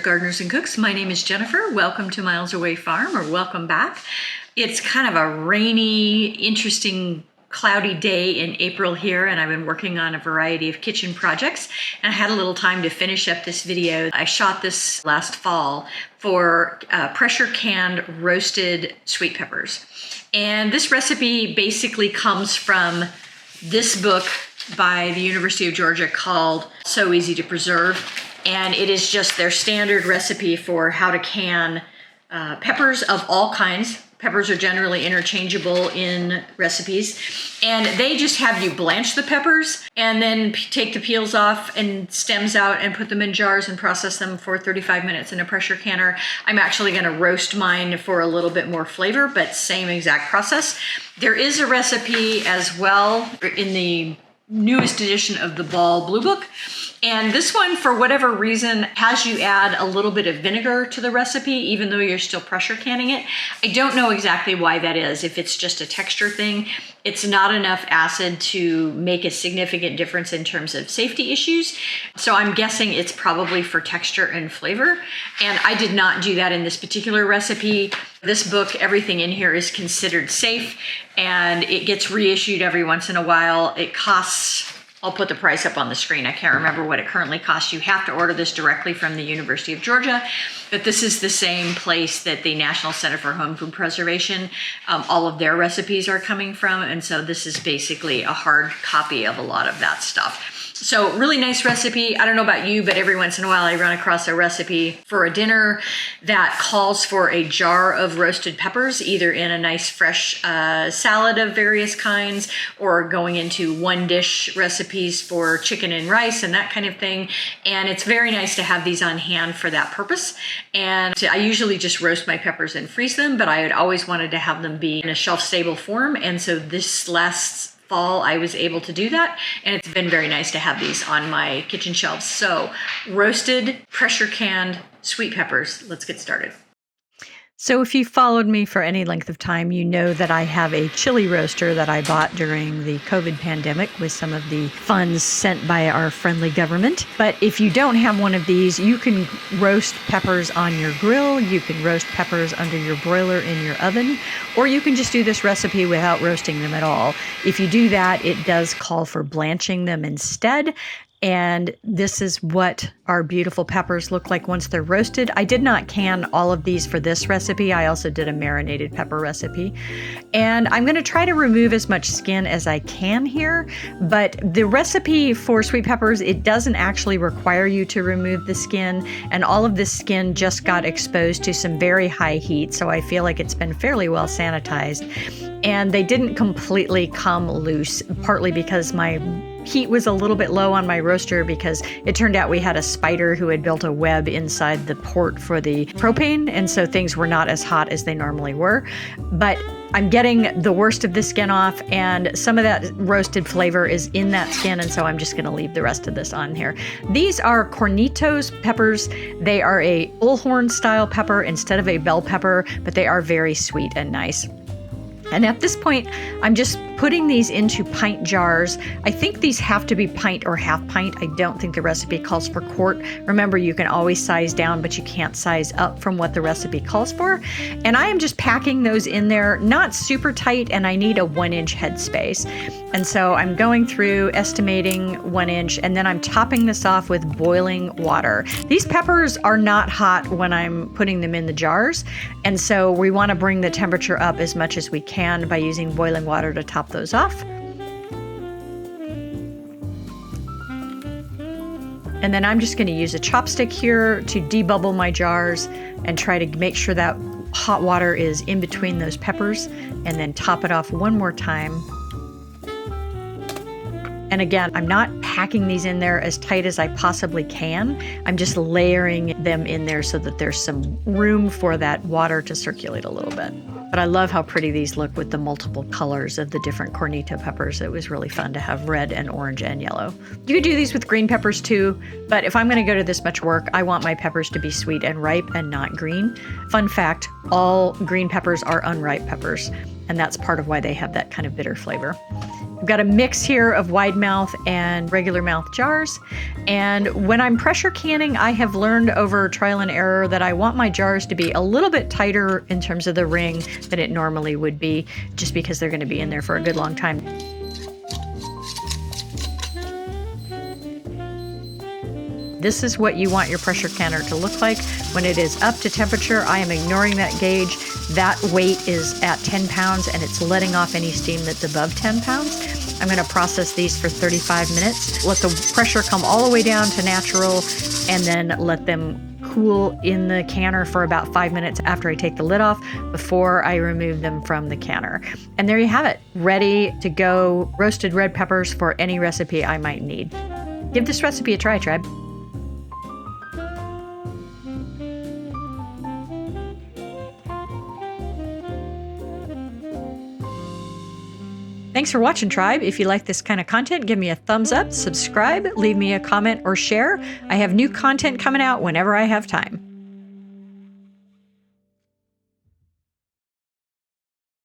Gardeners and Cooks. My name is Jennifer. Welcome to Miles Away Farm, or welcome back. It's kind of a rainy, interesting, cloudy day in April here, and I've been working on a variety of kitchen projects, and I had a little time to finish up this video. I shot this last fall for pressure canned roasted sweet peppers. And this recipe basically comes from this book by the University of Georgia called So Easy to Preserve. And it is just their standard recipe for how to can peppers of all kinds. Peppers are generally interchangeable in recipes. And they just have you blanch the peppers and then take the peels off and stems out and put them in jars and process them for 35 minutes in a pressure canner. I'm actually going to roast mine for a little bit more flavor, but same exact process. There is a recipe as well in the newest edition of the Ball Blue Book. And this one, for whatever reason, has you add a little bit of vinegar to the recipe, even though you're still pressure canning it. I don't know exactly why that is. If it's just a texture thing, it's not enough acid to make a significant difference in terms of safety issues. So I'm guessing it's probably for texture and flavor. And I did not do that in this particular recipe. This book, everything in here is considered safe, and it gets reissued every once in a while. It costs, I'll put the price up on the screen. I can't remember what it currently costs. You have to order this directly from the University of Georgia, but this is the same place that the National Center for Home Food Preservation, all of their recipes are coming from. And so this is basically a hard copy of a lot of that stuff. So really nice recipe. I don't know about you, but every once in a while I run across a recipe for a dinner that calls for a jar of roasted peppers, either in a nice fresh salad of various kinds, or going into one dish recipes for chicken and rice and that kind of thing. And it's very nice to have these on hand for that purpose. And I usually just roast my peppers and freeze them, but I had always wanted to have them be in a shelf-stable form. And so this last fall I was able to do that, and it's been very nice to have these on my kitchen shelves. So roasted, pressure canned sweet peppers. Let's get started. So if you followed me for any length of time, you know that I have a chili roaster that I bought during the COVID pandemic with some of the funds sent by our friendly government. But if you don't have one of these, you can roast peppers on your grill, you can roast peppers under your broiler in your oven, or you can just do this recipe without roasting them at all. If you do that, it does call for blanching them instead. And this is what our beautiful peppers look like once they're roasted. I did not can all of these for this recipe. I also did a marinated pepper recipe. And I'm going to try to remove as much skin as I can here. But the recipe for sweet peppers, it doesn't actually require you to remove the skin. And all of this skin just got exposed to some very high heat. So I feel like it's been fairly well sanitized. And they didn't completely come loose, partly because my heat was a little bit low on my roaster, because it turned out we had a spider who had built a web inside the port for the propane, and so things were not as hot as they normally were. But I'm getting the worst of the skin off, and some of that roasted flavor is in that skin, and so I'm just going to leave the rest of this on here. These are cornitos peppers. They are a bullhorn style pepper instead of a bell pepper, but they are very sweet and nice. And at this point, I'm just putting these into pint jars. I think these have to be pint or half pint. I don't think the recipe calls for quart. Remember, you can always size down, but you can't size up from what the recipe calls for. And I am just packing those in there, not super tight, and I need a 1-inch headspace. And so I'm going through estimating 1 inch, and then I'm topping this off with boiling water. These peppers are not hot when I'm putting them in the jars. And so we want to bring the temperature up as much as we can by using boiling water to top those off. And then I'm just going to use a chopstick here to debubble my jars and try to make sure that hot water is in between those peppers, and then top it off one more time. And again, I'm not packing these in there as tight as I possibly can. I'm just layering them in there so that there's some room for that water to circulate a little bit. But I love how pretty these look with the multiple colors of the different cornito peppers. It was really fun to have red and orange and yellow. You could do these with green peppers too, but if I'm going to go to this much work, I want my peppers to be sweet and ripe and not green. Fun fact, all green peppers are unripe peppers, and that's part of why they have that kind of bitter flavor. I've got a mix here of wide mouth and regular mouth jars. And when I'm pressure canning, I have learned over trial and error that I want my jars to be a little bit tighter in terms of the ring than it normally would be, just because they're going to be in there for a good long time. This is what you want your pressure canner to look like. When it is up to temperature, I am ignoring that gauge. That weight is at 10 pounds and it's letting off any steam that's above 10 pounds. I'm going to process these for 35 minutes. Let the pressure come all the way down to natural, and then let them cool in the canner for about 5 minutes after I take the lid off before I remove them from the canner. And there you have it, ready to go roasted red peppers for any recipe I might need. Give this recipe a try, tribe. Thanks for watching, tribe. If you like this kind of content, give me a thumbs up, subscribe, leave me a comment or share. I have new content coming out whenever I have time.